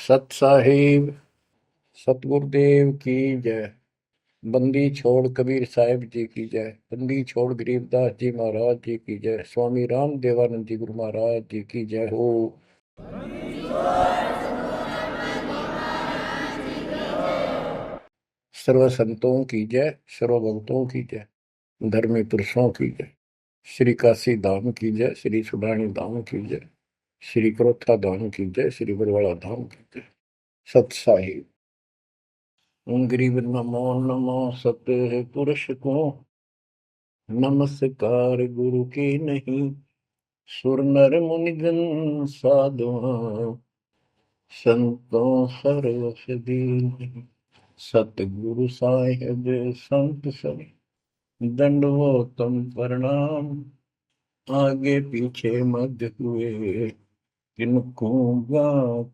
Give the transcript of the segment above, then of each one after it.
सत साहिब सतगुरुदेव की जय। बंदी छोड़ कबीर साहिब जी की जय। बंदी छोड़ गरीबदास जी महाराज जी की जय। स्वामी राम देवानंद जी गुरु महाराज जी की जय हो। सर्व संतों की जय, सर्व भक्तों की जय, धर्मी पुरुषों की जय। श्री काशी धाम की जय, श्री सुडानी धाम की जय, श्री क्रोथा धाम की जय, श्री बरवाड़ा धाम की जय। सत साहिब गरीब नमो नमो सत पुरुष को नमस्कार गुरु की नहीं। सुर नर मुनि जन साधुआ संतों सरस दीन। सतगुरु साहिब संत सब दंडवतम प्रणाम। आगे पीछे मध्य हुए किनको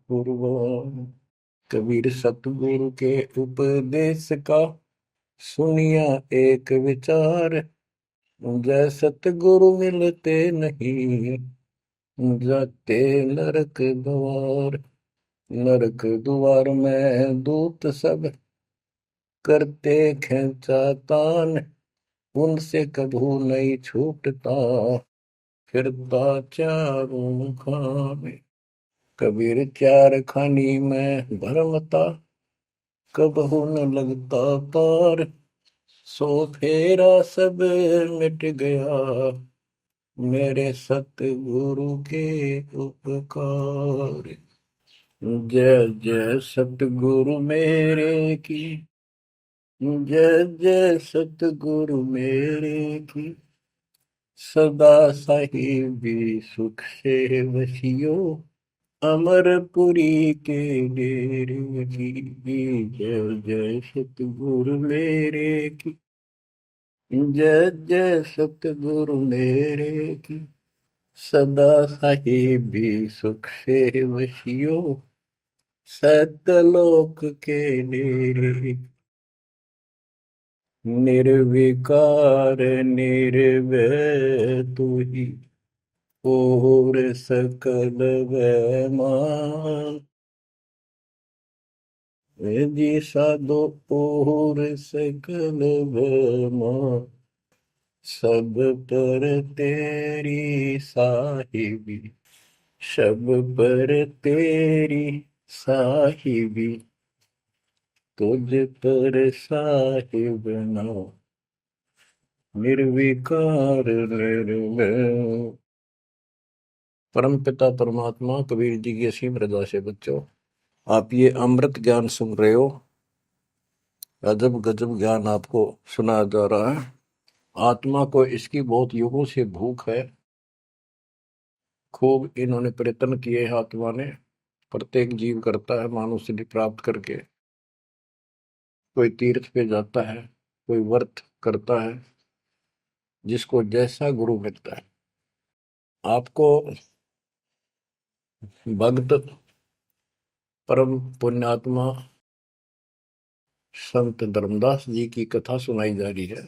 पूर्व। कबीर सतगुरु के उपदेश का सुनिया एक विचार। जय सतगुरु मिलते नहीं जाते नरक द्वार। नरक द्वार में दूत सब करते खेचा तान। उनसे कभू नहीं छूटता फिरता चारों खाने। कबीर चार खानी में भरमता कबहू न लगता पार। सो फेरा सब मिट गया मेरे सतगुरु के उपकार। जय जय सतगुरु मेरे की जय जय सतगुरु मेरे की। सदा साहिबी सुख से वसियो अमरपुरी के डेरे की। जय जय सतगुरु मेरे की जय जय सतगुरु मेरे की। सदा साहिबी सुख से वसियो सतलोक के डेरे। निर्विकार निर्भय तू ही और सकल वैमान। जी साधो और सकल वैमान। सब पर तेरी साहिबी सब पर तेरी साहिबी। तुझ पर साहिब ना निर्विकार निर्भय। परम पिता परमात्मा कबीर जी की असीम रजा से बच्चों, आप ये अमृत ज्ञान सुन रहे हो। अजब गजब ज्ञान आपको सुनाया जा रहा है। आत्मा को इसकी बहुत युगों से भूख है। खूब इन्होंने प्रयत्न किए हैं आत्मा ने। प्रत्येक जीव करता है मानव सिद्धि प्राप्त करके। कोई तीर्थ पे जाता है, कोई व्रत करता है, जिसको जैसा गुरु मिलता है। आपको भक्त परम पुण्यात्मा संत धर्मदास जी की कथा सुनाई जा रही है।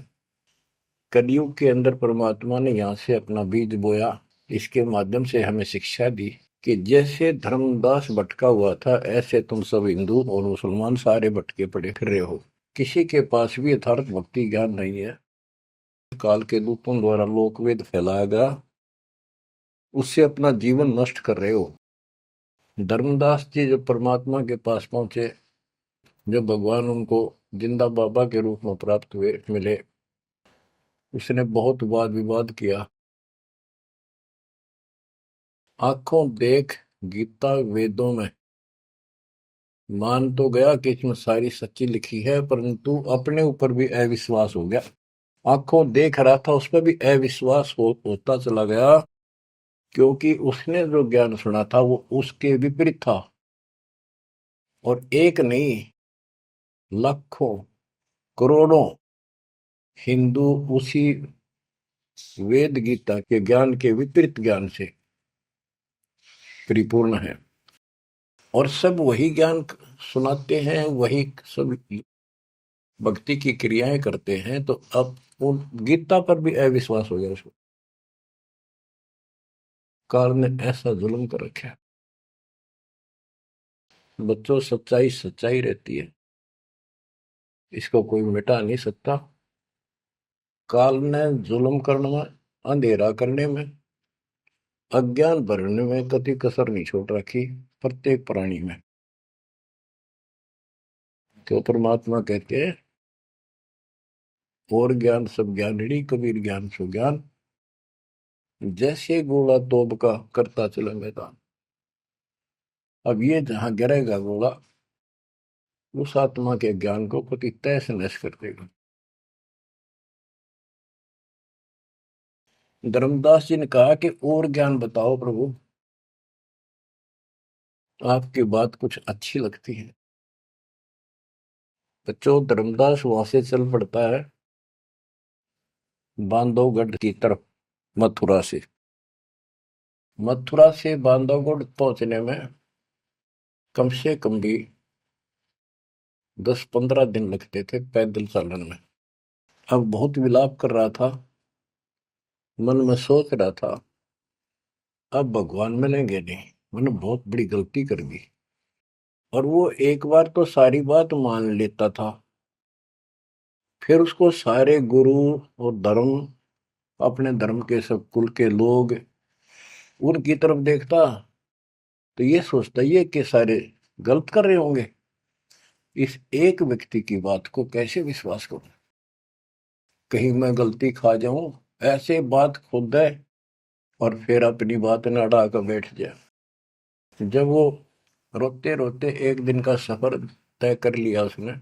कलयुग के अंदर परमात्मा ने यहाँ से अपना बीज बोया। इसके माध्यम से हमें शिक्षा दी कि जैसे धर्मदास भटका हुआ था, ऐसे तुम सब हिंदू और मुसलमान सारे भटके पड़े फिर रहे हो। किसी के पास भी यथार्थ भक्ति ज्ञान नहीं है। काल के दूतों द्वारा लोकवेद फैलाया गया, उससे अपना जीवन नष्ट कर रहे हो। धर्मदास जी जब परमात्मा के पास पहुंचे, जब भगवान उनको जिंदा बाबा के रूप में प्राप्त हुए मिले, उसने बहुत वाद विवाद किया। आंखों देख गीता वेदों में मान तो गया कि इसमें सारी सच्ची लिखी है, परंतु अपने ऊपर भी अविश्वास हो गया। आंखों देख रहा था, उस पर भी अविश्वास होता चला गया, क्योंकि उसने जो ज्ञान सुना था वो उसके विपरीत था। और एक नहीं, लाखों करोड़ों हिंदू उसी वेद गीता के ज्ञान के विपरीत ज्ञान से परिपूर्ण है। और सब वही ज्ञान सुनाते हैं, वही सब भक्ति की क्रियाएं करते हैं। तो अब उन गीता पर भी अविश्वास हो गया उसको। काल ने ऐसा जुल्म कर रखा है। बच्चों, सच्चाई सच्चाई रहती है, इसको कोई मिटा नहीं सकता। काल ने जुल्म करने में, अंधेरा करने में, अज्ञान भरने में कति कसर नहीं छोड़ रखी प्रत्येक प्राणी में। तो परमात्मा कहते हैं, और ज्ञान सब ज्ञानड़ी, कबीर ज्ञान सो ज्ञान, जैसे गोला तोब का करता चले मैदान। अब ये जहां गिरेगा गोला, उस आत्मा के ज्ञान को कति तहस नहस कर देगा। धर्मदास जी ने कहा कि और ज्ञान बताओ प्रभु, आपकी बात कुछ अच्छी लगती है। बच्चों, धर्मदास वहां से चल पड़ता है बांधवगढ़ की तरफ, मथुरा से। मथुरा से बांधवगढ़ पहुंचने में कम से कम भी 10-15 दिन लगते थे पैदल चलन में। अब बहुत विलाप कर रहा था, मन में सोच रहा था, अब भगवान मिलेंगे नहीं, मैंने बहुत बड़ी गलती कर दी। और वो एक बार तो सारी बात मान लेता था, फिर उसको सारे गुरु और धर्म, अपने धर्म के सब कुल के लोग, उनकी तरफ देखता तो ये सोचता ये कि सारे गलत कर रहे होंगे, इस एक व्यक्ति की बात को कैसे विश्वास करूं, कहीं मैं गलती खा जाऊं, ऐसे बात खुद है और फिर अपनी बात न अड़ा कर बैठ जाए। जब वो रोते रोते एक दिन का सफर तय कर लिया उसने,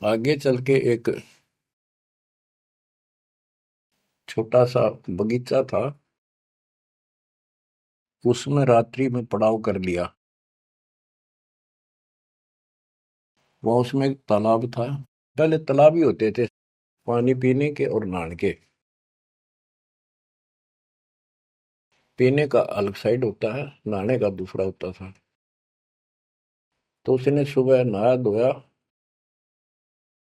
आगे चल के एक छोटा सा बगीचा था, उसमें रात्रि में पड़ाव कर लिया। वहां उसमें एक तालाब था, पहले तालाब ही होते थे पानी पीने के और नहाने के। पीने का अलग साइड होता है, नहाने का दूसरा होता था। तो उसने सुबह नहाया धोया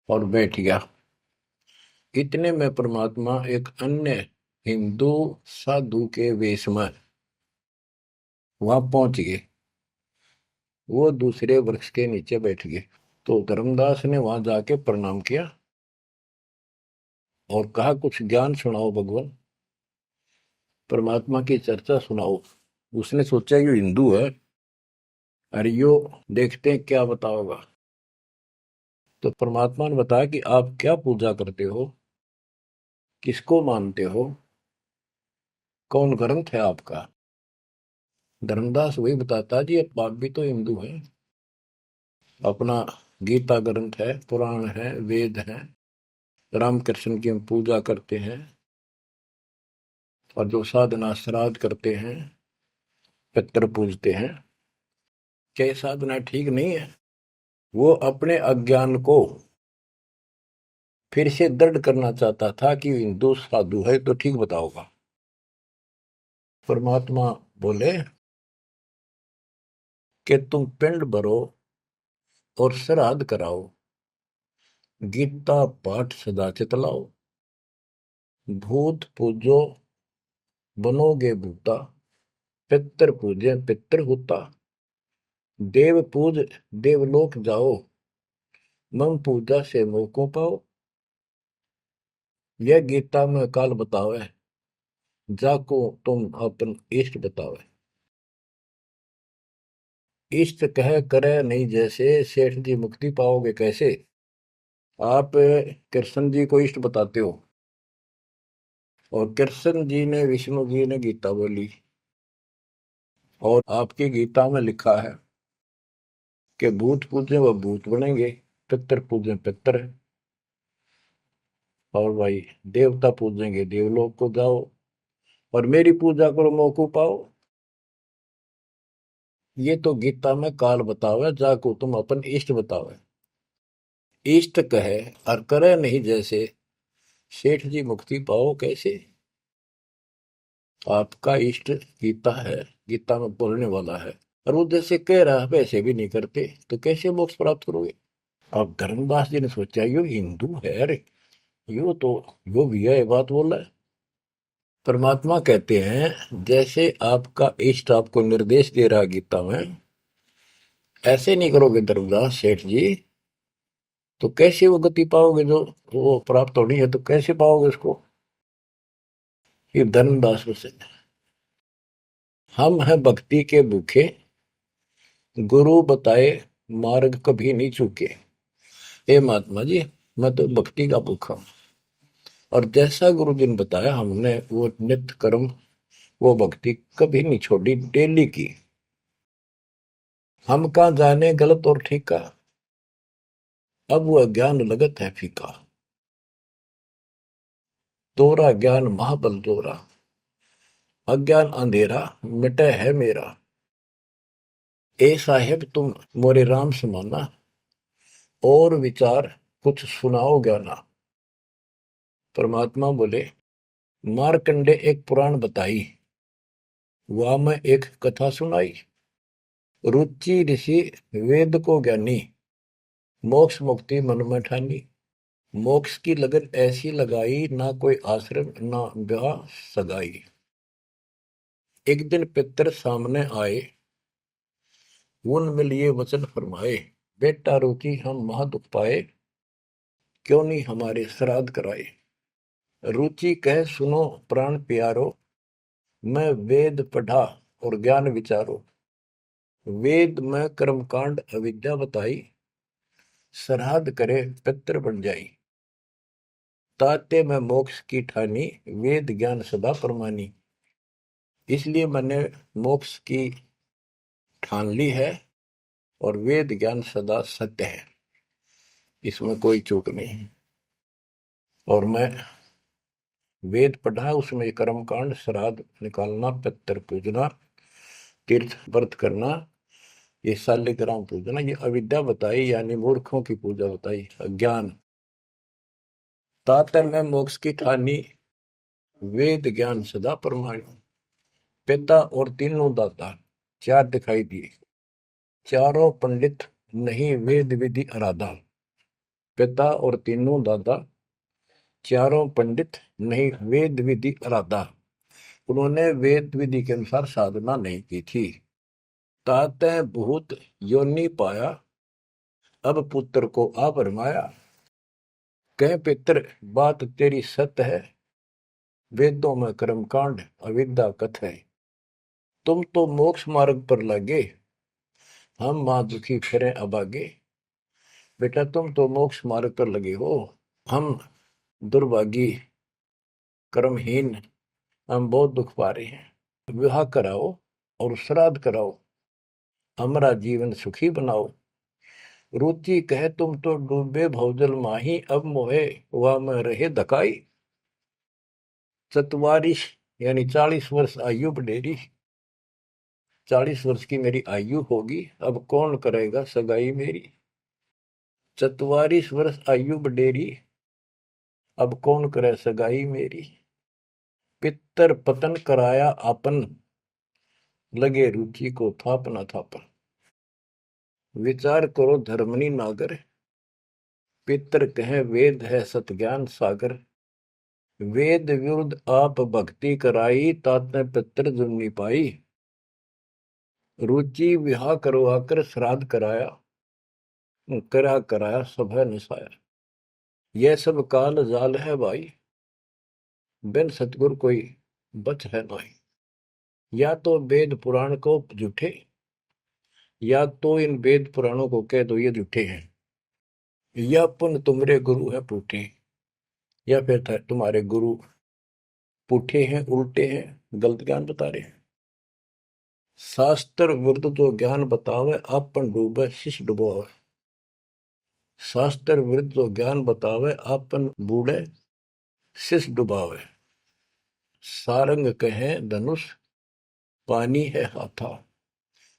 और बैठ गया। इतने में परमात्मा एक अन्य हिंदू साधु के वेश में वहां पहुंच गए। वो दूसरे वृक्ष के नीचे बैठ गए। तो धर्मदास ने वहां जाके प्रणाम किया और कहा, कुछ ज्ञान सुनाओ भगवान, परमात्मा की चर्चा सुनाओ। उसने सोचा ये हिंदू है, अरे यो देखते हैं क्या बताओगा। तो परमात्मा ने बताया कि आप क्या पूजा करते हो, किसको मानते हो, कौन ग्रंथ है आपका। धर्मदास वही बताता, जी आप भी तो हिंदू हैं, अपना गीता ग्रंथ है, पुराण है, वेद है, रामकृष्ण की हम पूजा करते हैं, और जो साधना श्राद्ध करते हैं, पितर पूजते हैं, क्या ये साधना ठीक नहीं है। वो अपने अज्ञान को फिर से दृढ़ करना चाहता था कि हिंदू साधु है तो ठीक बताओगा। परमात्मा बोले कि तुम पिंड भरो और श्राद्ध कराओ, गीता पाठ सदा चितलाओ, भूत पूजो बनोगे भूता, पितर पूजे पितर होता, देव पूज देवलोक जाओ, मम पूजा से मोह को पाओ। यह गीता में काल बतावे, जाको तुम अपन इष्ट बतावे। इष्ट कह करे नहीं जैसे, सेठ जी मुक्ति पाओगे कैसे। आप कृष्ण जी को इष्ट बताते हो, और कृष्ण जी ने, विष्णु जी ने गीता बोली, और आपकी गीता में लिखा है कि भूत पूजे वह भूत बनेंगे, पितर पूजे पितर, और भाई देवता पूजेंगे देवलोक को जाओ, और मेरी पूजा करो मौको पाओ। ये तो गीता में काल बतावे, जाको तुम अपन इष्ट बतावे। इष्ट कहे और करे नहीं जैसे, सेठ जी मुक्ति पाओ कैसे। आपका इष्ट गीता है, गीता में बोलने वाला है, और वो जैसे कह रहा है वैसे भी नहीं करते, तो कैसे मोक्ष प्राप्त करोगे। अब धर्मदास जी ने सोचा, यो हिंदू है, अरे यो तो यो भी है, बात बोल रहा है। परमात्मा कहते हैं, जैसे आपका इष्ट आपको निर्देश दे रहा गीता में, ऐसे नहीं करोगे धर्मदास सेठ जी तो कैसे वो गति पाओगे, जो वो प्राप्त होनी है तो कैसे पाओगे उसको। ये धर्मदास से हम हैं भक्ति के भूखे, गुरु बताए मार्ग कभी नहीं चूके। हे महात्मा जी, मैं तो भक्ति का भूखा हूं, और जैसा गुरु जी ने बताया हमने वो नित्य कर्म, वो भक्ति कभी नहीं छोड़ी, डेली की। हम कहाँ जाने गलत और ठीक का, अब वो ज्ञान लगत है फीका। तोरा ज्ञान महाबल तोरा, अज्ञान अंधेरा मिटे है मेरा। ए साहेब तुम मोरे राम समाना, और विचार कुछ सुनाओ ज्ञाना। परमात्मा बोले, मारकंडे एक पुराण बताई, वहां में एक कथा सुनाई। रुचि ऋषि वेद को ज्ञानी, मोक्ष मुक्ति मन में ठानी। मोक्ष की लगन ऐसी लगाई, ना कोई आश्रम ना ब्याह सगाई। एक दिन पितर सामने आए, उन लिए वचन फरमाए। बेटा रुचि हम महादुख पाए, क्यों नहीं हमारे श्राद्ध कराए। रुचि कह सुनो प्राण प्यारो, मैं वेद पढ़ा और ज्ञान विचारो। वेद में कर्मकांड अविद्या बताई, श्राद्ध करे पितर बन जाई। ताते में मोक्ष की ठानी, वेद ज्ञान सदा परमानी। इसलिए मैंने मोक्ष की ठान ली है, और वेद ज्ञान सदा सत्य है, इसमें कोई चूक नहीं। और मैं वेद पढ़ा, उसमें कर्मकांड, श्राद्ध निकालना, पितर पूजना, तीर्थ व्रत करना, ये शालिग्राम पूजना, ये अविद्या बताई, यानी मूर्खों की पूजा बताई, अज्ञान। तातर में मोक्ष की ठानी, वेद ज्ञान सदा परमाणु। पिता और तीनों दाता, चार दिखाई दिए। चारों पंडित नहीं वेद विधि आराधा। पिता और तीनों दादा, चारों पंडित नहीं वेद विधि आराधा। उन्होंने वेद विधि के अनुसार साधना नहीं की थी। ताते भूत योनि पाया, अब पुत्र को आ भरमाया। कह पितर बात तेरी सत्य है, वेदों में कर्मकांड अविद्या कथ है। तुम तो मोक्ष मार्ग पर लगे, हम मां दुखी फिरे अभागे। बेटा तुम तो मोक्ष मार्ग पर लगे हो, हम दुर्भागी कर्महीन, हम बहुत दुख पा रहे हैं। विवाह कराओ और श्राद्ध कराओ, हमारा जीवन सुखी बनाओ। रुचि कहे तुम तो डूबे भवजल माही, अब मोहे वह में रहे धकाई। चतवारिश यानी 40 वर्ष आयु बडेरी, 40 वर्ष की मेरी आयु होगी, अब कौन करेगा सगाई मेरी। 44 वर्ष आयु बडेरी, अब कौन करे सगाई मेरी। पितर पतन कराया आपन, लगे रुचि को थापना थापन। विचार करो धर्मनी नागर, पितर कहे वेद है सत ज्ञान सागर। वेद विरुद्ध आप भक्ति कराई, ताते पितर जुर्नी पाई। रुचि विवाह करवाकर श्राद्ध कराया, कराया सब है निसाया। यह सब काल जाल है भाई, बिन सतगुर कोई बच है नहीं। या तो वेद पुराण को झूठे, या तो इन वेद पुराणों को कह दो ये झूठे हैं, या पुन तुम्हारे गुरु है पूठे, या फिर तुम्हारे गुरु पूठे हैं, उल्टे हैं, गलत ज्ञान बता रहे हैं। शास्त्र विरुद्ध जो ज्ञान बतावे, आपन डूबे शिष्य डुबोवे। शास्त्र विरुद्ध जो ज्ञान बतावे, आपन बूढ़े शिष्य डुबावे। सारंग कहे धनुष, पानी है हाथा।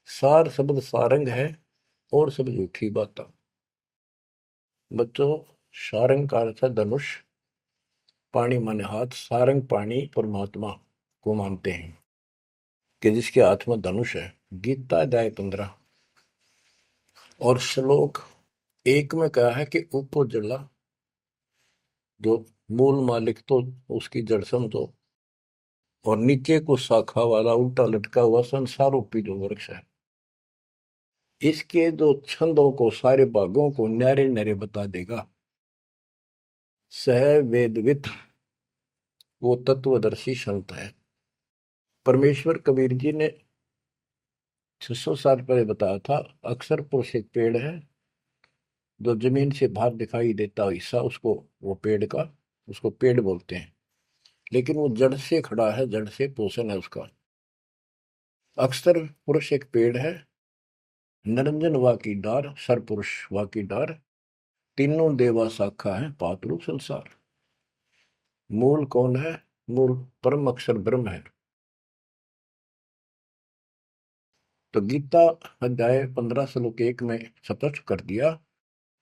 सार शब्द सारंग है, और सब झूठी बात। बच्चों, सारंग का अर्थ है धनुष, पानी माने हाथ। सारंग पानी परमात्मा को मानते हैं कि जिसके हाथ में धनुष है। गीता अध्याय 15 और श्लोक 1 में कहा है कि ऊपर जला, जो मूल मालिक तो उसकी जड़ समझो, और नीचे को शाखा वाला उल्टा लटका हुआ संसार रूपी जो वृक्ष है। इसके जो छंदों को, सारे भागों को न्यारे न्यारे बता देगा। सह वेदविद, वो तत्वदर्शी संत है। परमेश्वर कबीर जी ने 600 साल पहले बताया था, अक्सर पुरुष एक पेड़ है, जो जमीन से बाहर दिखाई देता हिस्सा उसको, वो पेड़ का, उसको पेड़ बोलते हैं, लेकिन वो जड़ से खड़ा है, जड़ से पोषण है उसका। अक्सर पुरुष एक पेड़ है, निरंजन वा की डार, सरपुरुष वा की डार, तीनों देवा शाखा है, पातरू संसार। मूल कौन है? मूल परम अक्षर ब्रह्म है। तो गीता अध्याय 15 श्लोक 1 में स्पष्ट कर दिया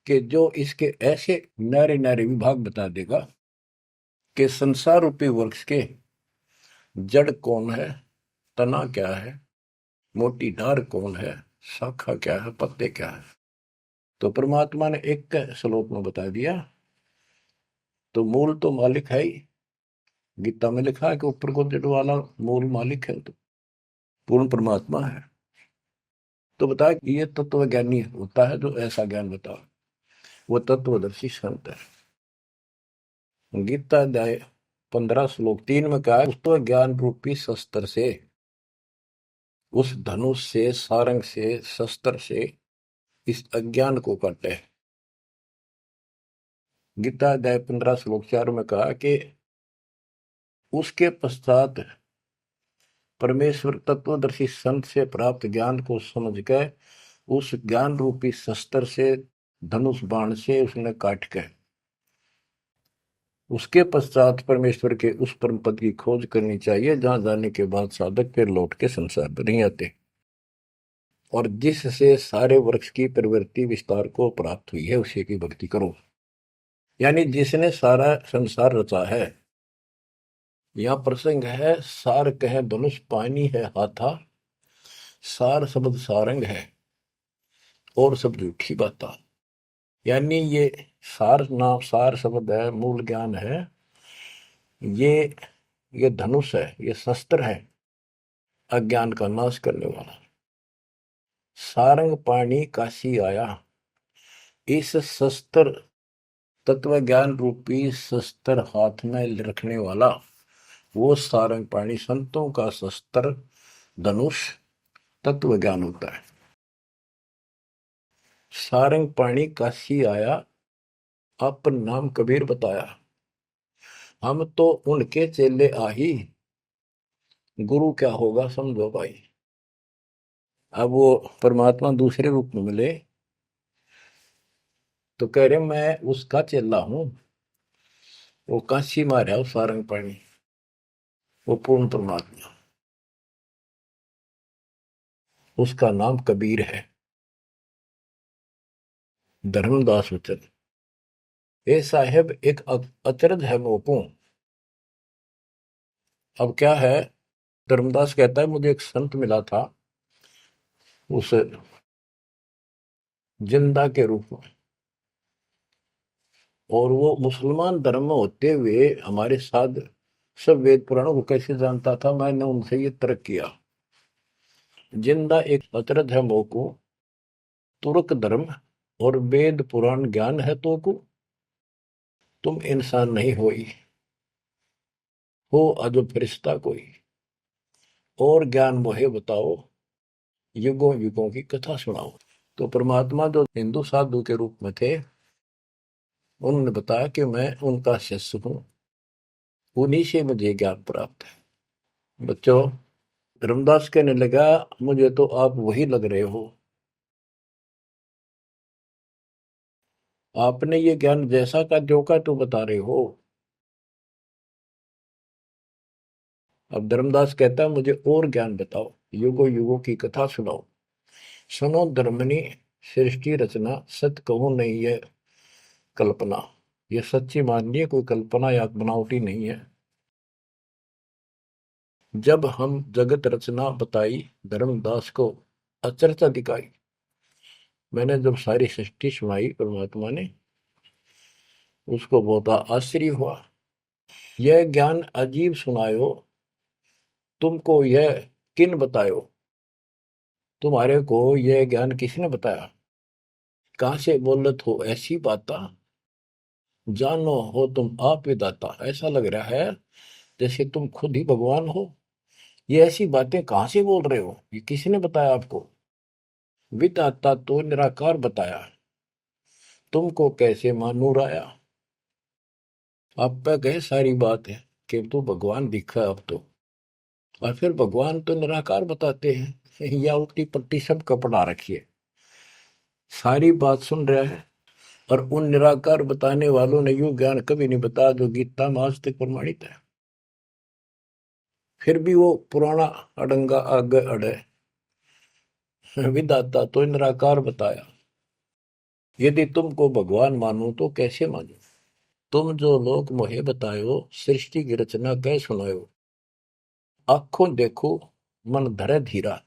कि जो इसके ऐसे नारे नारे विभाग बता देगा कि संसार रूपी वृक्ष के जड़ कौन है, तना क्या है, मोटी डार कौन है, शाखा क्या है, पत्ते क्या है, तो परमात्मा ने एक श्लोक में बता दिया। तो मूल तो मालिक है ही, गीता में लिखा है कि ऊपर को जड़ वाला मूल मालिक है, तो पूर्ण परमात्मा है। तो बता, ये तत्व ज्ञानी होता है जो ऐसा ज्ञान बता, वो तत्वदर्शी संत है। गीता अध्याय 15 श्लोक 3 में कहा, उस तो ज्ञान रूपी शस्त्र से, उस धनुष से, सारंग से, शस्त्र से इस अज्ञान को काटे। गीता अध्याय 15 श्लोक 4 में कहा कि उसके पश्चात परमेश्वर तत्वदर्शी संत से प्राप्त ज्ञान को समझ कर उस ज्ञान रूपी शस्त्र से, धनुष बाण से उसने काट के, उसके पश्चात परमेश्वर के उस परम पद की खोज करनी चाहिए, जहां जाने के बाद साधक फिर लौट के संसार में नहीं आते, और जिससे सारे वृक्ष की प्रवृत्ति विस्तार को प्राप्त हुई है, उसी की भक्ति करो। यानी जिसने सारा संसार रचा है। यह प्रसंग है, सार कह धनुष पानी है हाथा, सार शब्द सारंग है और सब झूठी बाता। यानी ये सार नाम, सार शब्द है, मूल ज्ञान है, ये धनुष है, ये शस्त्र है अज्ञान का नाश करने वाला। सारंग पाणी काशी आया, इस शस्त्र, तत्व ज्ञान रूपी शस्त्र हाथ में रखने वाला वो सारंग पाणी, संतों का शस्त्र धनुष तत्व ज्ञान होता है। सारंग पाणी काशी आया, अपन नाम कबीर बताया, हम तो उनके चेले आही, गुरु क्या होगा समझो भाई। अब वो परमात्मा दूसरे रूप में मिले तो कह रहे मैं उसका चेला हूं, वो काशी मारा वो सारंग पाणी, वो पूर्ण परमात्मा, उसका नाम कबीर है। धर्मदास वचन, ए साहेब एक अचरज है मोकू। अब क्या है, धर्मदास कहता है मुझे एक संत मिला था उस जिंदा के रूप में, और वो मुसलमान धर्म में होते हुए हमारे साथ सब वेद पुराणों को कैसे जानता था, मैंने उनसे ये तर्क किया। जिंदा एक अचरज है मोकू, तुर्क धर्म और वेद पुराण ज्ञान है तो को, तुम इंसान नहीं हो अजब फरिश्ता कोई, और ज्ञान मोहे बताओ, युगों युगों की कथा सुनाओ। तो परमात्मा जो हिंदू साधु के रूप में थे, उन्होंने बताया कि मैं उनका शिष्य हूं, उन्हीं से मुझे ज्ञान प्राप्त है। बच्चों, रामदास कहने लगा मुझे तो आप वही लग रहे हो, आपने ये ज्ञान जैसा का जो का तो बता रहे हो। अब धर्मदास कहता है मुझे और ज्ञान बताओ, युगों युगों की कथा सुनाओ, सुनो धर्मनी सृष्टि रचना, सत्य कहो नहीं है कल्पना, ये सच्ची मानिए, कोई कल्पना या बनावटी नहीं है। जब हम जगत रचना बताई, धर्मदास को अचरचा दिखाई। मैंने जब सारी सृष्टि सुनाई परमात्मा ने, उसको बहुत आश्चर्य हुआ। यह ज्ञान अजीब सुनायो, तुमको यह किन बतायो, तुम्हारे को यह ज्ञान किसने बताया? कहाँ से बोलत हो ऐसी बात? जानो हो तुम आप विदाता। ऐसा लग रहा है जैसे तुम खुद ही भगवान हो। ये ऐसी बातें कहाँ से बोल रहे हो? ये किसने बताया आपको? विदाता तो निराकार बताया। तुमको कैसे मानूर आया? आप पे कहे सारी बात है कि तू भगवान दिखा अब तो। और फिर भगवान तो निराकार बताते हैं या उल्टी पट्टी सब कपड़ा रखिए। सारी बात सुन रहा है और उन निराकार बताने वालों ने यूं ज्ञान कभी नहीं बताया जो गीता में आज तक प्रमाणित है। फिर भी वो पुराना अडंगा आगे अड़े। विदाता तो निराकार बताया। यदि तुमको भगवान मानो तो कैसे मानो? तुम जो लोग मोहे बतायो सृष्टि की रचना कह सुनायो। आंखों देखो मन धरे धीरा।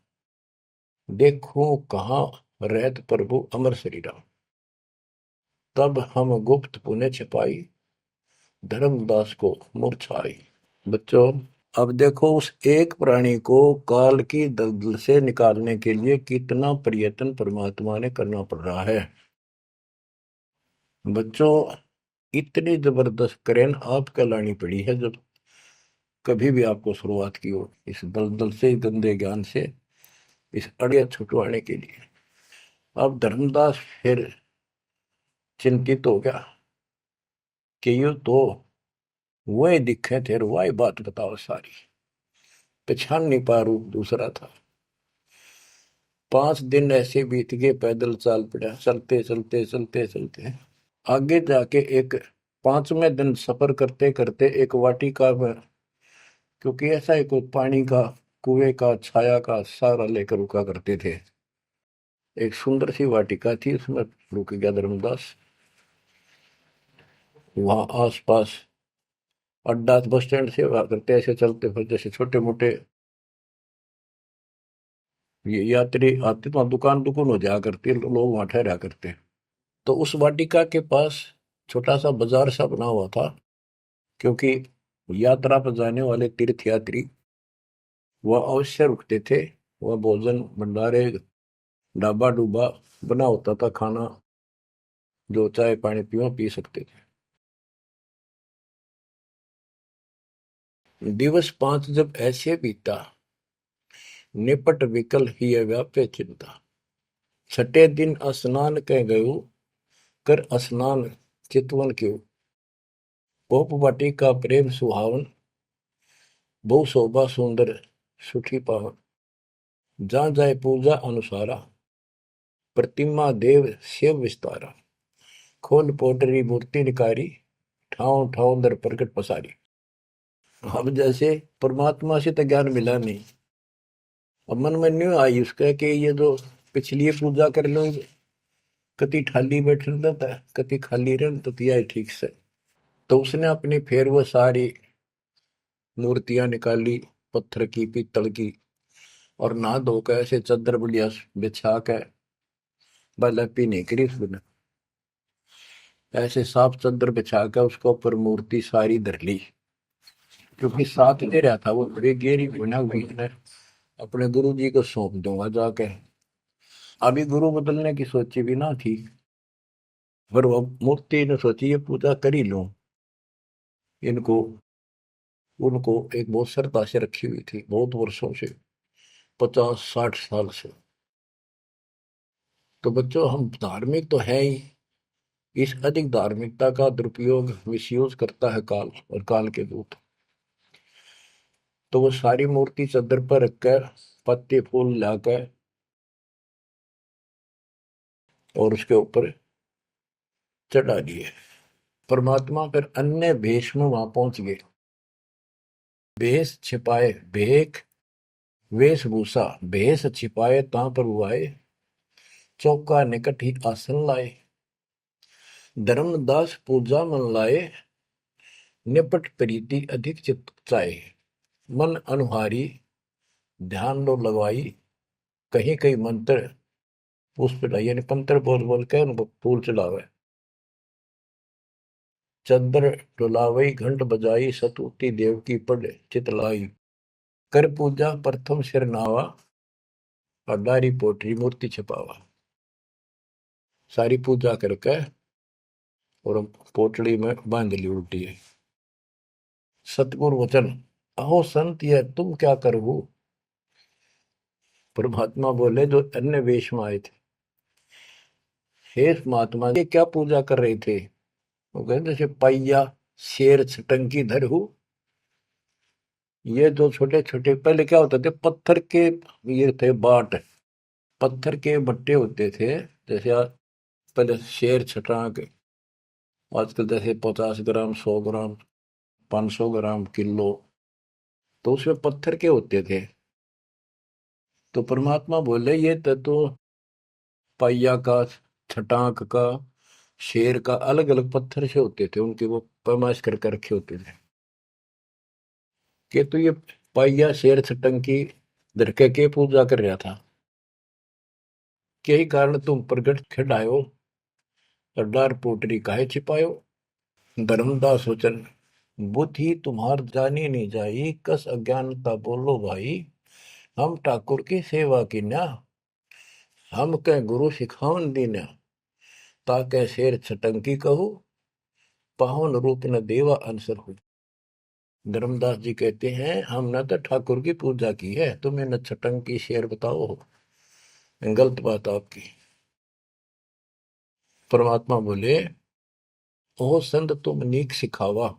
देखो कहाँ रहत प्रभु अमर शरीरा। तब हम गुप्त पुण्य छिपाई धर्मदास को मूर्छाई। बच्चों, अब देखो उस एक प्राणी को काल की दलदल से निकालने के लिए कितना प्रयत्न परमात्मा ने करना पड़ रहा है। बच्चों, इतनी जबरदस्त करेन आपके लानी पड़ी है जब कभी भी आपको शुरुआत की हो इस दलदल से, गंदे ज्ञान से, इस अड़िया छुटवाने के लिए। अब धर्मदास फिर चिंतित हो गया कि यू तो वही दिखे थे, वही बात बताओ सारी। पहचान नहीं पा रूप दूसरा था। 5 दिन ऐसे बीत गए, पैदल चाल पड़ा, चलते चलते चलते चलते आगे जाके एक 5वें दिन सफर करते करते एक वाटिका में, क्योंकि ऐसा ही कोई पानी का कुएं का छाया का सहारा लेकर रुका करते थे, एक सुंदर सी वाटिका थी, उसमें रुक गया धर्मदास। वहां आसपास अड्डा बस स्टैंड से हुआ करते, ऐसे चलते फिर जैसे छोटे मोटे ये यात्री आते तो वहाँ दुकान दुकान हो जाया करती, लोग वहां ठहरा करते। तो उस वाटिका के पास छोटा सा बाजार सा बना हुआ था, क्योंकि यात्रा पर जाने वाले तीर्थ यात्री वह अवश्य रुकते थे। वह भोजन भंडारे ढाबा डूबा बना होता था, खाना जो चाय पानी पियो पी सकते थे। दिवस 5 जब ऐसे बीता, निपट विकल ही व्यापे चिंता। छठे दिन स्नान कह गयो, कर स्नान चितवन क्यों। पोप वाटिका प्रेम सुहावन, बहु शोभा सुंदर सुठी पावन। जहाँ जाए पूजा अनुसारा, प्रतिमा देव शिव विस्तारा। खोल पोटरी मूर्ति निकारी, ठाव ठाव दर प्रकट पसारी। अब जैसे परमात्मा से तो ज्ञान मिला नहीं, अब मन में न्यू आई उसका कि ये जो पिछली पूजा कर लो, कति खाली बैठ रहता है, कति खाली रह तो तिया ठीक से। तो उसने अपनी फिर वो सारी मूर्तियां निकाली, पत्थर की पीतल की, और नहा धोकर ऐसे चादर बढ़िया बिछा के बलपी नहीं करी उसने, ऐसे साफ चादर बिछा के उसके ऊपर मूर्ति सारी धर ली। क्योंकि साथ दे रहा था वो, बड़ी गहरी गुना हुई ने अपने गुरु जी को सौंप दूंगा जाके। अभी गुरु बदलने की सोची भी ना थी, पर वो मूर्ति ने सोची ये पूजा कर ही लूं। इनको उनको एक बहुत श्रद्धा से रखी हुई थी बहुत वर्षों से, 50-60 साल से। तो बच्चों, हम धार्मिक तो है ही, इस अधिक धार्मिकता का दुरुपयोग मिसयूज करता है काल और काल के दूत। तो वो सारी मूर्ति चादर पर रखकर पत्ते फूल लाकर और उसके ऊपर चढ़ा दिए। परमात्मा फिर अन्य भेष में वहां पहुंच गए। भेष छिपाए भेख, वेशभूषा भेष छिपाए ता प्रभु आए। चौका निकट ही आसन लाए, धर्मदास पूजा मन लाए। निपट प्रीति अधिक चित चाहे, मन अनुहारी ध्यान लो लगवाई। कहीं कहीं मंत्र पुष्प यानी पंत्र बोल बोल के उनको फूल चढ़ावे। चंद्र डुलावई घंट बजाई, सतुति देव की पढ़ चितलाई। कर पूजा प्रथम सिर नावा, और डायरी पोटरी मूर्ति छपावा, सारी पूजा करके और पोटली में बांध ली उल्टी है। सतगुरु वचन, अहो संत ये तुम क्या करो। परमात्मा बोले जो अन्य वेश में आए थे, हे महात्मा ये क्या पूजा कर रहे थे। वो कहते जैसे पैया शेर छटंकी धर हूं। ये जो छोटे छोटे पहले क्या होते थे, पत्थर के ये थे बाट, पत्थर के बट्टे होते थे। जैसे पहले शेर छटांक, आजकल जैसे 50 ग्राम 100 ग्राम 500 ग्राम किलो, तो उसमें पत्थर के होते थे। तो परमात्मा बोले ये तो पैया का, छटांक का, शेर का अलग अलग पत्थर से होते थे, उनके वो पैमाइश करके रखे होते थे कि तो ये पैया शेर छटंकी धरके के पूजा कर रहा था। यही कारण तुम प्रगट खिड़ायो और डार पोटरी काहे छिपायो। धर्मदास वचन, बुद्धि तुम्हार जानी नहीं जाई, कस अज्ञानता बोलो भाई। हम ठाकुर की सेवा की ना, हम कह गुरु सिखावन दीना, ताके शेर छटंकी कहू, पावन रूप न देवा अंसर हो। धर्मदास जी कहते हैं हमने तो ठाकुर की पूजा की है, तुम्हें न छटंकी शेर बताओ, गलत बात आपकी। परमात्मा बोले ओ संत तुम नीक सिखावा,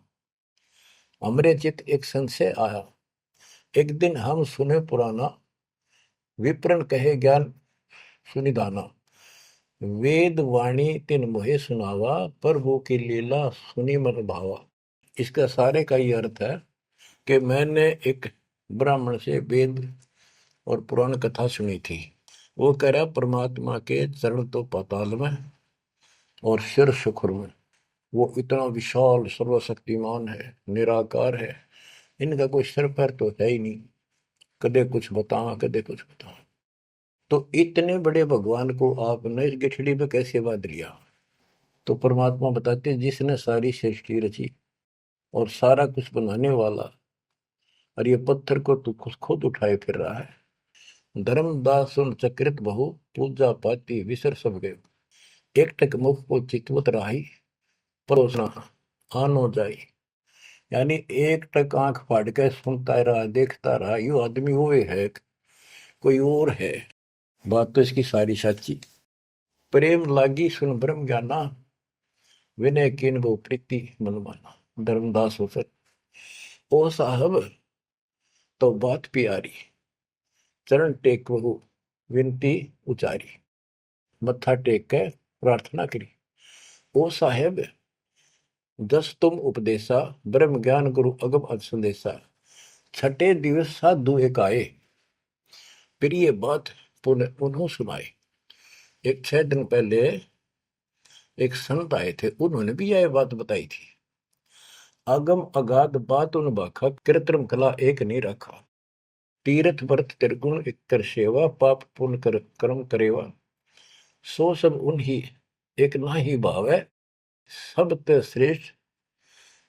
हमरे चित एक संशय आया। एक दिन हम सुने पुराना, विप्रन कहे ज्ञान सुनिधाना। वेद वाणी तिन मोहे सुनावा, प्रभु की लीला सुनी मन भावा। इसका सारे का ये अर्थ है कि मैंने एक ब्राह्मण से वेद और पुराण कथा सुनी थी। वो कह रहा परमात्मा के चरण तो पाताल में और सिर शुक्र में, वो इतना विशाल सर्वशक्तिमान है, निराकार है, इनका कोई सिर पैर तो है ही नहीं, कदे कुछ बताओ कदे कुछ बताओ। तो इतने बड़े भगवान को आपने इस गठड़ी में कैसे बांध लिया। तो परमात्मा बताते जिसने सारी सृष्टि रची और सारा कुछ बनाने वाला, और ये पत्थर को तू खुद उठाए फिर रहा है। धर्मदास सुन चक्रित बहु, पूजा पाती विसर सब गए। एक टक मुख को चितवत राही, परोसना आनो जाई। यानी एक टक आंख फाड़ के सुनता रहा, देखता रहा, यू आदमी हुए है कोई और है। बात तो इसकी सारी सच्ची। प्रेम लागी सुन ब्रह्म ज्ञाना, विनय किन वो प्रीति मन माना। धर्मदास हो सर ओ साहब तो बात प्यारी, चरण टेक बहु विनती उचारी। मत्था टेक के प्रार्थना करी। ओ साहेब दस तुम उपदेशा, ब्रह्म ज्ञान गुरु अगम अज संदेशा। छठे दिवस साधु एक आए, प्रिय बात पुनः उन्हों सुनाए। एक 6 दिन पहले एक संत आए थे, उन्होंने भी यह बात बताई थी। अगम अगाध बात उन बाखा, कृत्रिम कला एक नहीं रखा। तीर्थ व्रत त्रिगुण एक कर सेवा, पाप पुण्य कर कर्म करेवा। सो सब उन्हीं एक ना ही भाव है, सब ते श्रेष्ठ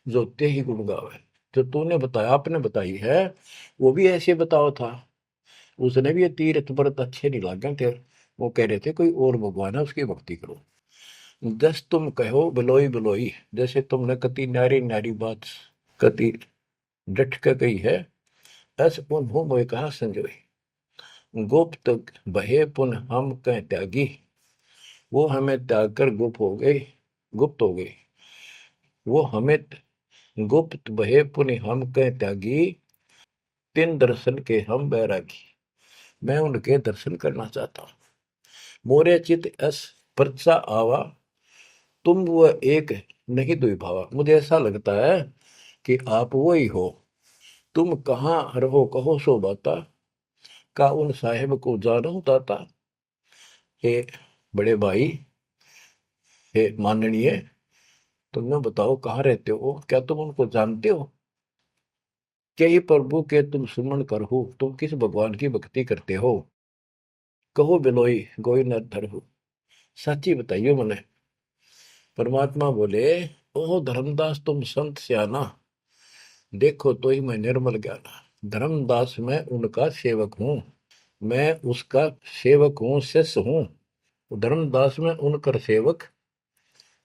जो ते ही गुण गावे। जो तूने बताया, आपने बताई है, वो भी ऐसे बताओ था। उसने भी ये तीर्थ व्रत अच्छे नहीं लगे थे, वो कह रहे थे कोई और भगवान है उसकी भक्ति करो। जस तुम कहो बिलोई बिलोई, जैसे तुमने कति न्यारी न्यारी बात कति डट के कही है, ऐसे पुन हो मोए कहा संजोई। गुप्त बहे पुन हम कह त्यागी, वो हमें त्याग कर गुप्त हो गई, गुप्त हो गई। वो हमें गुप्त बहे पुन हम कह त्यागी, तिन दर्शन के हम बैरागी। मैं उनके दर्शन करना चाहता हूं। मोरे चित अस परचा आवा, तुम वो एक नहीं दुई भावा। मुझे ऐसा लगता है कि आप वो ही हो। तुम कहाँ रहो कहो सो बाता, का उन साहेब को जानो दाता। हे बड़े भाई, हे माननीय, तुमने बताओ कहाँ रहते हो, क्या तुम उनको जानते हो। क्या ही प्रभु के तुम सुमन कर हो, तुम किस भगवान की भक्ति करते हो। कहो बिलोई गोई न धरहु, सच्ची बताइयो मने। परमात्मा बोले ओ धर्मदास तुम संत सियाना, देखो तो ही मैं निर्मल ज्ञाना। धर्मदास मैं उनका सेवक हूं। मैं उसका सेवक हूँ, शिष्य हूँ। धर्मदास में उनकर सेवक,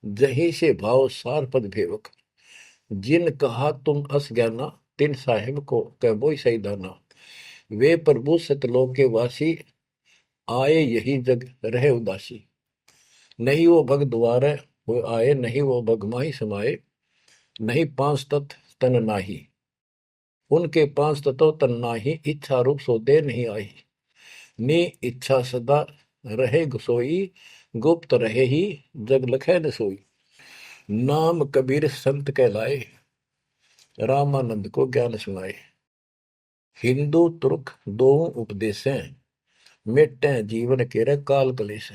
जही से भाव सार पद भेवक। जिन कहा तुम अस ज्ञाना, तिन साहिब को कह बोई सही दाना। वे प्रभु सतलोक के वासी, आए यही जग रहे उदासी। नहीं वो भग द्वारे हो आए, नहीं वो भग माही समाये। नहीं पांच तत्व तन नाही, उनके पांच तत्व तन नाही। इच्छा रूप सो दे नहीं आई, नी इच्छा सदा रहे सोई। गुप्त रहे ही जग लखे न सोई। नाम कबीर संत कहलाए, रामानंद को ज्ञान सुनाए। हिंदू तुर्क दो उपदेशें, मिटे जीवन के काल कलेश।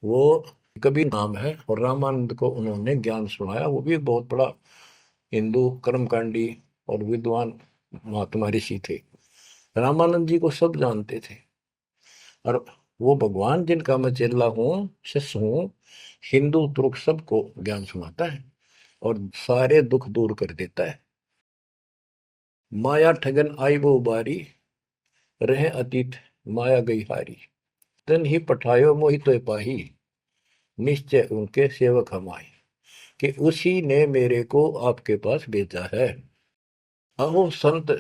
वो कबीर नाम है और रामानंद को उन्होंने ज्ञान सुनाया। वो भी बहुत बड़ा हिंदू कर्मकांडी और विद्वान महात्मा ऋषि थे। रामानंद जी को सब जानते थे और वो भगवान जिनका मैं चेला हूँ, शिष्य हूँ, हिंदू तुर्क सबको ज्ञान सुनाता है और सारे दुख दूर कर देता है। माया ठगन आई वो बारी, रहे अतीत माया गई हारी। तन ही पठायो मोहि तो पाही, निश्चय उनके सेवक हम आए। कि उसी ने मेरे को आपके पास भेजा है। अहो संत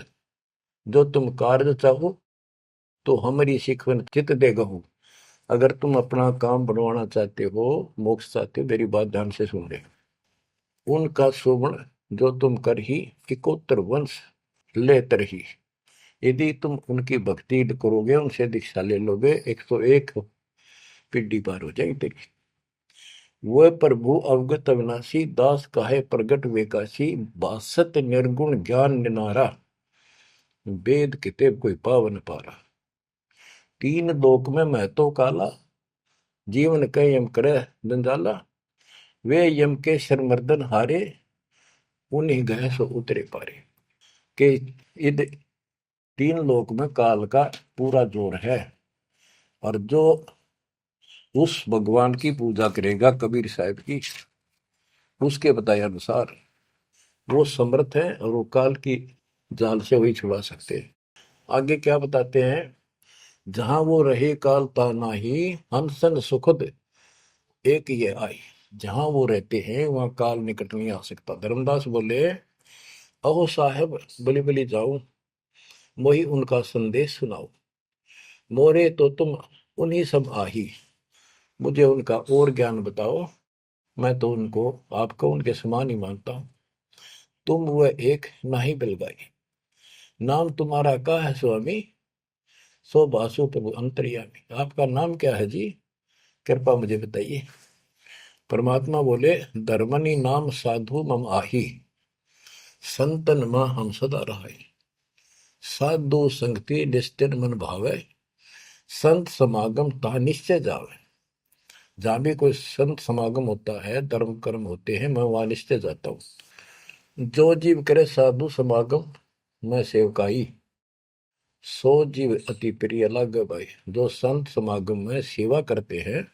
जो तुम कार्य चाहो, तो हमारी शिकवन चित दे गहू। अगर तुम अपना काम बनवाना चाहते हो, मोक्ष चाहते हो, मेरी बात ध्यान से सुन ले। उनका शोभन जो तुम कर ही, इकोत्तर वंश ले तरही। यदि तुम उनकी भक्ति करोगे, उनसे दीक्षा ले लोगे, 101 पीढ़ी पार हो जाएगी तेरी। वह प्रभु अवगत अविनाशी, दास काहे प्रगट वेकाशी। बासत निर्गुण ज्ञान निनारा, वेद किताब कोई पावन पारा। तीन लोक में मैं तो काला, जीवन कह यम करे जंजाला। वे यम के शर्मर्दन हारे, उन्हीं गए सो उतरे पारे। के इध तीन लोक में काल का पूरा जोर है और जो उस भगवान की पूजा करेगा कबीर साहब की, उसके बताए अनुसार वो समर्थ है और वो काल की जाल से वही छुड़ा सकते हैं। आगे क्या बताते हैं, जहां वो रहे काल ता नाही, हंसन सुखद एक ये आई। जहां वो रहते हैं वहां काल निकट नहीं आ सकता। धर्मदास बोले, अहो साहेब बलि बलि जाओ, मोही उनका संदेश सुनाओ। मोरे तो तुम उन्हीं सब आही, मुझे उनका और ज्ञान बताओ। मैं तो उनको आपको उनके समान ही मानता हूं। तुम वह एक नाही बिलगाई, नाम तुम्हारा क्या है स्वामी। सो बासु प्रभु अंतर्यामी। आपका नाम क्या है जी, कृपा मुझे बताइए। परमात्मा बोले, धर्मनि नाम साधु मम आही, संतन मां हम सदा रहाई। साधु संगति निस्तिर मन भावे, संत समागम ता निश्चय जावे। जहां भी कोई संत समागम होता है, धर्म कर्म होते हैं, मैं वहां निश्चय जाता हूँ। जो जीव करे साधु समागम मैं सेवकाई, सो जीव अति प्रिय लागे भाई। जो संत समागम में सेवा करते हैं,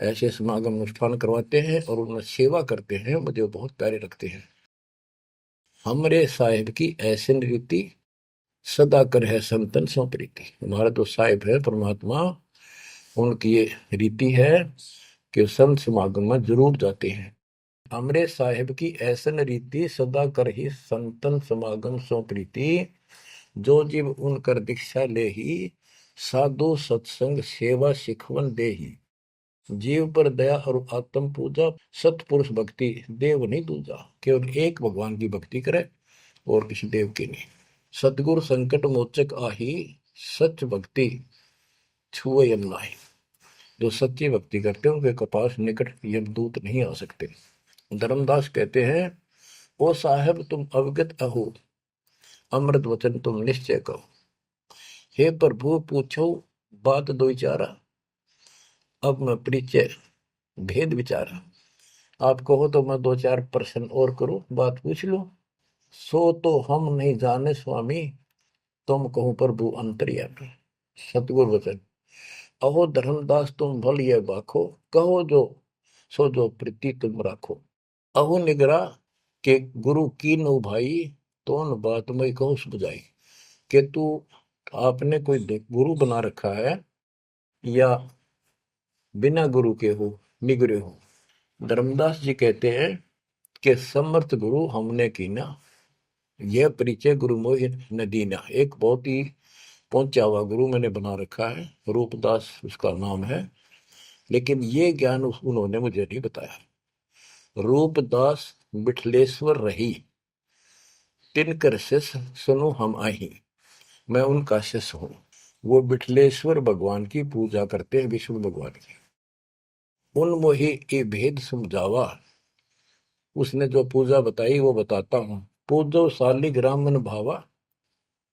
ऐसे समागम अनुष्ठान करवाते हैं और उनमें सेवा करते हैं, मुझे बहुत प्यारे लगते हैं। हमरे साहिब की ऐसी रीति, सदा कर है संतन सो प्रीति। हमारा तो साहिब है परमात्मा, उनकी ये रीति है कि संत समागम में जरूर जाते हैं। हमरे साहिब की ऐसन रीति, सदा कर ही संतन समागम सो प्रीति। जो जीव उनकर दीक्षा ले ही, साधु सत्संग सेवा सिखवन दे ही। जीव पर दया और आत्म पूजा, सतपुरुष भक्ति देव नहीं दूजा। केवल एक भगवान की भक्ति करे और किसी देव की नहीं। सतगुरु संकट मोचक आही, सच भक्ति छुए यम नाही। जो सच्ची भक्ति करते हैं उनके कपास निकट यमदूत नहीं आ सकते। धर्मदास कहते हैं, ओ साहेब तुम अवगत अहो, अमृत वचन तुम निश्चय कहो। हे प्रभु पूछो बात दो विचारा, अब मैं परिचय भेद विचारा। आप कहो तो मैं दो चार प्रश्न और करूं, बात पूछ लो। सो तो हम नहीं जाने स्वामी, तुम कहो प्रभु अंतर्यामी। सतगुरु वचन, अहो धर्मदास तुम भल ये बाखो, कहो जो सो जो प्रीति तुम राखो। अहो निगरा के गुरु की नो भाई, तो न बात मैं कहूँ बुझाई। कि तू आपने कोई गुरु बना रखा है या बिना गुरु के हो, निगरे हो। धर्मदास जी कहते हैं कि समर्थ गुरु हमने कीना, यह परिचय गुरु मोहि न दीना। एक बहुत ही पहुंचा हुआ गुरु मैंने बना रखा है, रूपदास उसका नाम है, लेकिन ये ज्ञान उन्होंने मुझे नहीं बताया। रूपदास बिठलेश्वर रही, तिनकर शिष्य सुनो हम आही। मैं उनका शिष्य हूं। वो बिठलेश्वर भगवान की पूजा करते हैं, विष्णु भगवान की। उन मोहि ये भेद समझावा, उसने जो पूजा बताई वो बताता हूं। पूजो शालिग्राम मन भावा,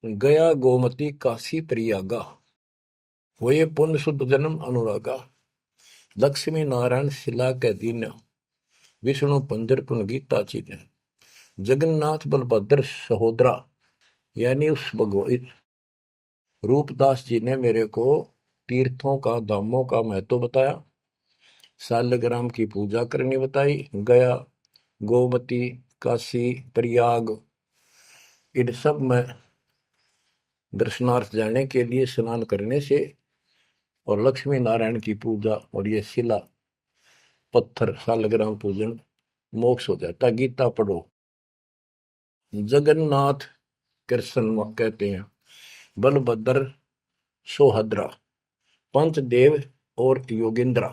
गया गोमती काशी प्रयागा। होए पुण्य शुद्ध जन्म अनुरागा, लक्ष्मी नारायण शिला के दीन, विष्णु पंजर पुन गीता चीन। जगन्नाथ बलभद्र सहोदरा, यानी उस भगवान रूपदास जी ने मेरे को तीर्थों का, धामों का महत्व बताया, शालिग्राम की पूजा करनी बताई, गया, गोमती, काशी, प्रयाग, इन सब में दर्शनार्थ जाने के लिए स्नान करने से, और लक्ष्मी नारायण की पूजा और ये शिला पत्थर शालिग्राम पूजन मोक्ष हो जाता। गीता पढ़ो। जगन्नाथ कृष्ण कहते हैं, बलभद्र सोहद्रा, पंचदेव और योगेंद्रा,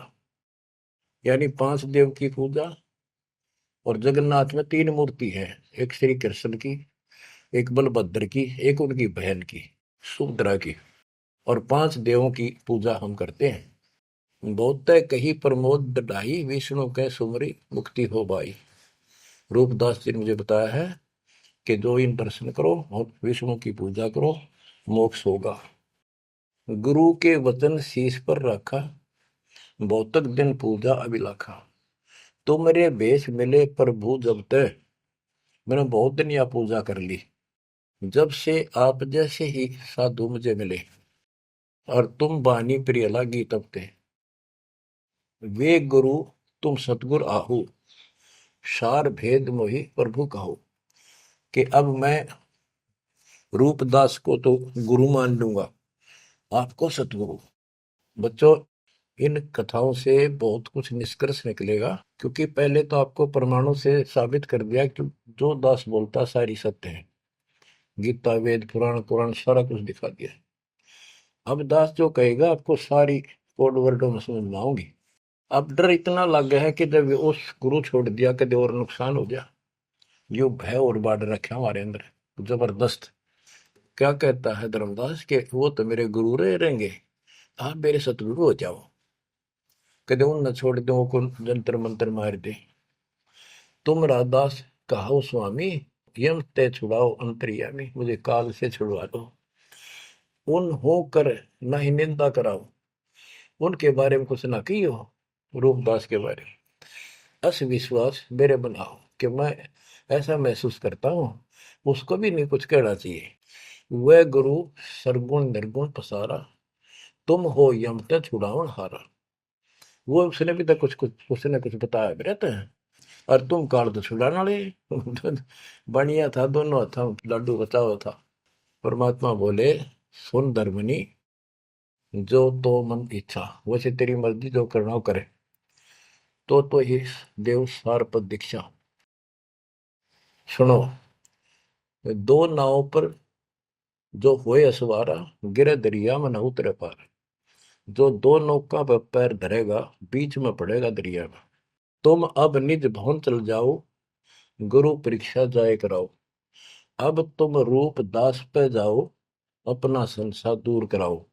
यानी पांच देव की पूजा। और जगन्नाथ में तीन मूर्ति है, एक श्री कृष्ण की, एक बलभद्र की, एक उनकी बहन की सुभद्रा की, और पांच देवों की पूजा हम करते हैं। बहुत कही प्रमोद दढ़ाई, विष्णु के सुमरी मुक्ति हो बाई। रूपदास जी ने मुझे बताया है कि जो इन दर्शन करो और विष्णु की पूजा करो, मोक्ष होगा। गुरु के वचन शीश पर रखा, बहुतक दिन पूजा अभिलाखा। तुमरे बेश मिले प्रभु जब तक, मैंने बहुत दिन यह पूजा कर ली, जब से आप जैसे ही साधु मुझे मिले, और तुम बानी प्रिय लागी तब ते। वे गुरु तुम सतगुर आहू, सार भेद मोहि प्रभु कहो। कि अब मैं रूपदास को तो गुरु मान लूंगा, आपको सतगुरु। बच्चों, इन कथाओं से बहुत कुछ निष्कर्ष निकलेगा, क्योंकि पहले तो आपको प्रमाणों से साबित कर दिया कि जो दास बोलता सारी सत्य है। गीता, वेद, पुराण, कुरान सारा कुछ दिखा दिया। अब दास जो कहेगा आपको सारी कोड वर्डों में समझ में आऊंगी। अब डर इतना लग गया है कि जब उस गुरु छोड़ दिया कभी और नुकसान हो गया, यो भय और बाढ़ रखा हमारे अंदर जबरदस्त। क्या कहता है धर्मदास के वो तो मेरे गुरु रहेंगे, आप मेरे सतगुरु हो जाओ, कदे उन न छोड़ दो को जंतर मंत्र मार दे। तुम राधास कहो स्वामी, यम ते छुड़ाओ अंतर्यामी, मुझे काल से छुड़वा दो। उन हो कर न ही निंदा कराओ, उनके बारे में कुछ ना कहियो, रूपदास के बारे में अस विश्वास मेरे बनाओ, कि मैं ऐसा महसूस करता हूं, उसको भी नहीं कुछ कहना चाहिए। वह गुरु सरगुण निर्गुण पसारा, तुम हो यम ते छुड़ावन हारा। वो उसने भी तो कुछ उसने कुछ बताया भी रहता है, और तुम काल तो छुड़ाने वाले। बढ़िया था, दोनों था, लड्डू बचाओ था। परमात्मा बोले, सुन धर्मनी, जो तो मन इच्छा, वैसे तेरी मर्जी जो करना हो करे। तो ही देव सार पद दीक्षा। सुनो, दो नाव पर जो होए असवारा, गिरे दरिया में न उतरे पार। जो दो नौका पर पैर धरेगा, बीच में पड़ेगा दरिया में। तुम अब निज भवन चल जाओ, गुरु परीक्षा जाए कराओ। अब तुम रूप दास पे जाओ, अपना संसार दूर कराओ।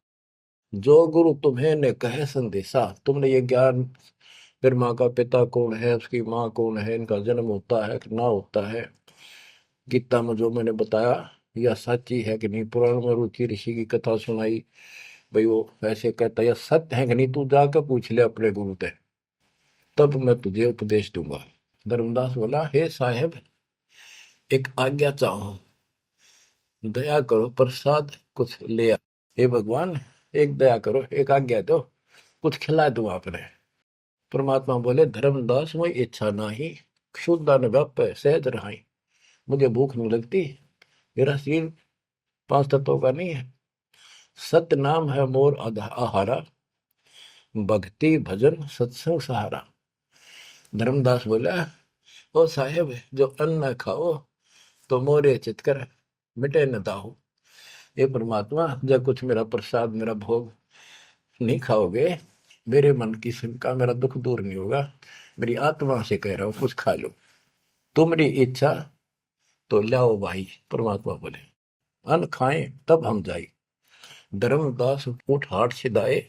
जो गुरु तुम्हें ने कहे संदेशा, तुमने ये ज्ञान, फिर माँ का पिता कौन है, उसकी माँ कौन है, इनका जन्म होता है कि ना होता है, गीता में जो मैंने बताया यह सच्ची है कि नहीं, पुराण में रुचि ऋषि की कथा सुनाई, भाई वो ऐसे कहता यह सत्य है कि नहीं, तू जाकर पूछ ले अपने गुरु से, तब मैं तुझे उपदेश दूंगा। धर्मदास बोला, हे साहेब, एक आज्ञा चाहो, दया करो, प्रसाद कुछ ले आ। हे भगवान, एक दया करो, एक आज्ञा दो, कुछ खिला दूं आपने। परमात्मा बोले, धर्मदास मोई इच्छा नाही, क्षुद्र व्याप सहज रहाई। मुझे भूख नहीं लगती, मेरा शरीर पांच तत्वों का नहीं है, सत नाम है मोर आहारा, भक्ति भजन सत्संग सहारा। धर्मदास बोला, ओ साहेब जो अन्न खाओ तो मोरे चितकर मिटे न दाहो। ये परमात्मा जब कुछ मेरा प्रसाद मेरा भोग नहीं खाओगे, मेरे मन की शंका मेरा दुख दूर नहीं होगा। मेरी आत्मा से कह रहा हूं कुछ खा लो, तुम्हारी इच्छा तो लाओ भाई। परमात्मा बोले अन्न खाएं तब हम जाए। धर्मदास उठ हाट से दाए,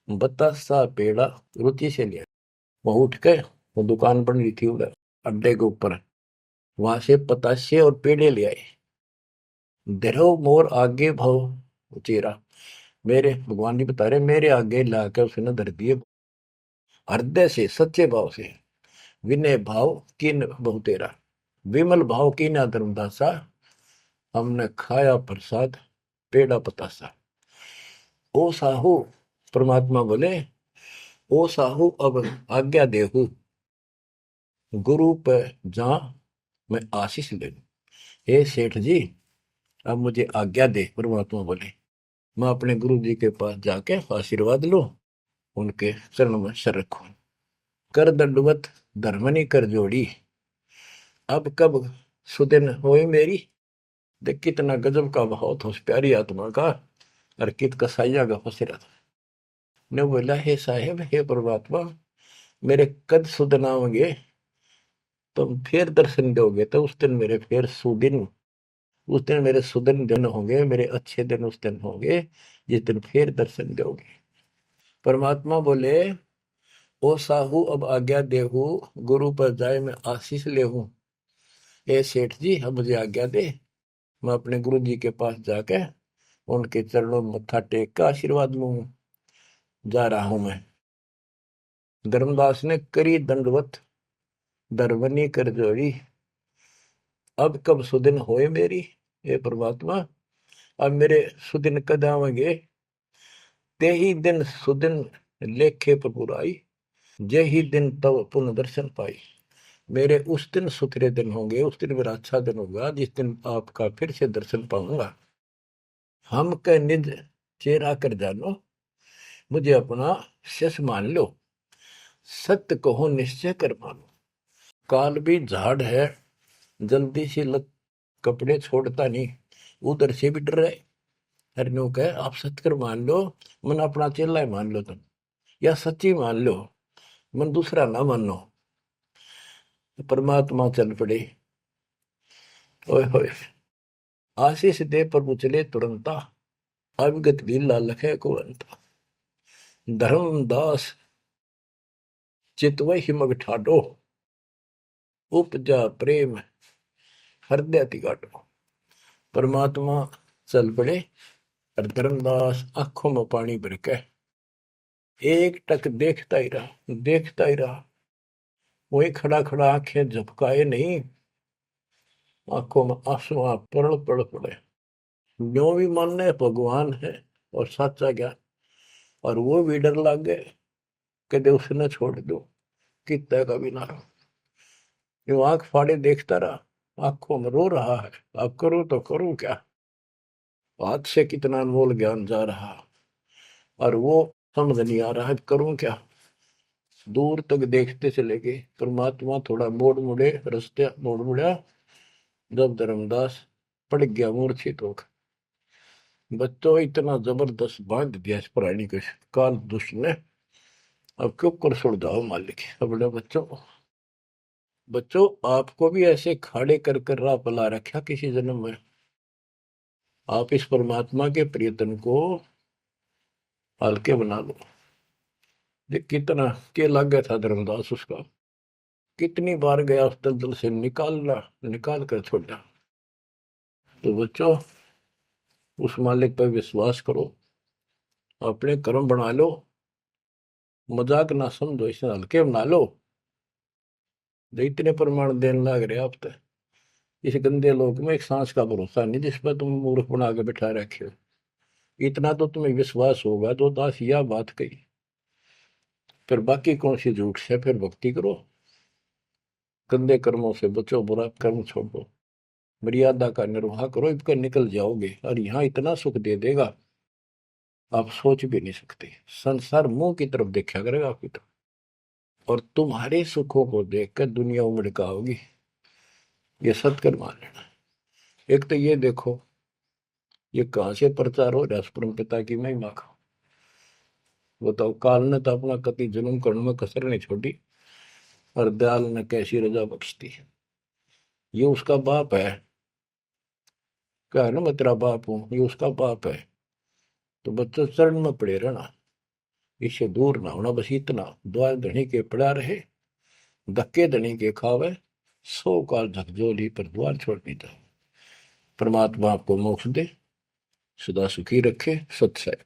बतासा पेड़ा रुचि से लिया। वो उठ के, वो दुकान बन रही थी उधर अड्डे के ऊपर, वहां से पतासे और पेड़े ले आए। धरो मोर आगे भाव चेरा, मेरे भगवान जी बता रहे मेरे आगे लाकर उसने धर दिए। हृदय से सच्चे भाव से, विनय भाव किन बहु तेरा, विमल भाव की ना धर्मदासा, हमने खाया प्रसाद पेड़ा पतासा। ओ साहू, परमात्मा बोले ओ साहू अब आज्ञा देहू, गुरु पर जा मैं आशीष ले लूं। हे सेठ जी अब मुझे आज्ञा दे। परमात्मा बोले मैं अपने गुरु जी के पास जाके आशीर्वाद लूं, उनके चरणों में सर रखूं। कर दंडवत धर्मनी कर जोड़ी, अब कब सुदिन होई मेरी। देख कितना गजब का भाव था उस प्यारी आत्मा का, और कित कसाइया का फंसेरा था। ने बोला हे साहेब हे परमात्मा, मेरे कद सुदिन आओगे, तुम फिर दर्शन दोगे तो उस दिन मेरे फिर सुदिन, उस दिन मेरे सुदिन दिन होंगे, मेरे अच्छे दिन उस दिन होंगे जिस दिन फिर दर्शन दोगे। परमात्मा बोले ओ साहू अब आज्ञा देहू, गुरु पर जाए मैं आशीष लेहूं। ए सेठ जी अब मुझे आज्ञा दे, मैं अपने गुरु जी के पास जाके उनके चरणों में मत्था टेक कर आशीर्वाद लूं। जा रहा हूं मैं। धर्मदास ने करी दंडवत दरवनी कर जोड़ी, अब कब सुदिन होए मेरी। हे परमात्मा अब मेरे सुदिन कद आवेंगे। ते ही दिन सुदिन लेखे पर बुराई, जे ही दिन तब पुनः दर्शन पाई। मेरे उस दिन सुथरे दिन होंगे, उस दिन मेरा अच्छा दिन होगा जिस दिन आपका फिर से दर्शन पाऊंगा। हम कह निज चेहरा कर जानो, मुझे अपना शिष्य मान लो। सत्य कहो निश्चय कर मानो, काल भी झाड़ है जल्दी से लग कपड़े छोड़ता नहीं, उधर से भी डर रहे। हरनू कहे आप सत्य कर मान लो, मन अपना चेला ही मान लो तुम, या सच्ची मान लो, मन दूसरा ना मानो। परमात्मा चल पड़े। ओए होए आशीष दे प्रभु चले तुरंता, अविगत भी लालख है को अंता। धर्मदास चितवही मग ठाडो, उपजा प्रेम हृदय तिगाटो। परमात्मा चल पड़े और धर्मदास आंखों में पानी भर के एक टक देखता ही रहा, देखता ही रहा। वही खड़ा खड़ा आंखें झपकाए नहीं, आंखों में आंसू पड़ पड़ पड़े। जो भी मानने भगवान है और सच्चा ज्ञान, और वो भी डर लग गए कदे उसने छोड़ दो कितना का भी ना रहो। जो आंख फाड़े देखता रहा, आंखों में रो रहा है, अब करूं तो करूं क्या, हाथ से कितना अनमोल ज्ञान जा रहा, और वो समझ नहीं आ रहा है करूं क्या। दूर तक देखते चले गए। परमात्मा थोड़ा मोड़ मुड़े, रास्ते मोड़ मुड़ा, जब धर्मदास पड़ गया मूर्छित होकर। बच्चों इतना जबरदस्त बांध दिया इस प्राणी के काल दुष्ट ने, अब क्यों कर छोड़ जाओ मालिक। अपने बच्चों, बच्चों आपको भी ऐसे खाड़े कर कर राह पला रखा किसी जन्म में। आप इस परमात्मा के प्रियतन को हल्के बना लो। ये कितना के लग गया था धर्मदास उसका, कितनी बार गया उस दलदल से निकालना, निकाल कर छोड़ा। तो बच्चों उस मालिक पर विश्वास करो, अपने कर्म बना लो, मजाक ना समझो, इसे हल्के बना लो। जो इतने प्रमाण देने लग रहे आप तो, इस गंदे लोक में एक सांस का भरोसा नहीं जिस पर तुम मूर्ख बना के बिठा रखे हो। इतना तो तुम्हें विश्वास होगा तो दास यह बात कही, फिर बाकी कौन सी झूठ से। फिर भक्ति करो, गंदे कर्मों से बचो, बुरा कर्म छोड़ो, मर्यादा का निर्वाह करो, इसका निकल जाओगे और यहाँ इतना सुख दे देगा। आप सोच भी नहीं सकते। संसार मुंह की तरफ देखा करेगा आपकी तरफ, और तुम्हारे सुखों को देखकर दुनिया उमड़ होगी। ये सत्य मान लेना। एक तो ये देखो, ये कहां से प्रचार हो रहा है परम पिता की महिमा का। बताओ, काल ने तो अपना कति जुल्म करने में कसर नहीं छोड़ी, और दयाल ने कैसी रजा बख्शती। ये उसका बाप है, क्या है ना, मैं तेरा बाप हूं, ये उसका बाप है। तो बच्चों चरण में पड़े रहना, इससे दूर ना होना, बस इतना। द्वार धनी के पड़ा रहे, धक्के धनी के खावे, 100 काल झकझोली पर द्वार छोड़नी था। परमात्मा आपको मोक्ष दे, सदा सुखी रखे। सत्य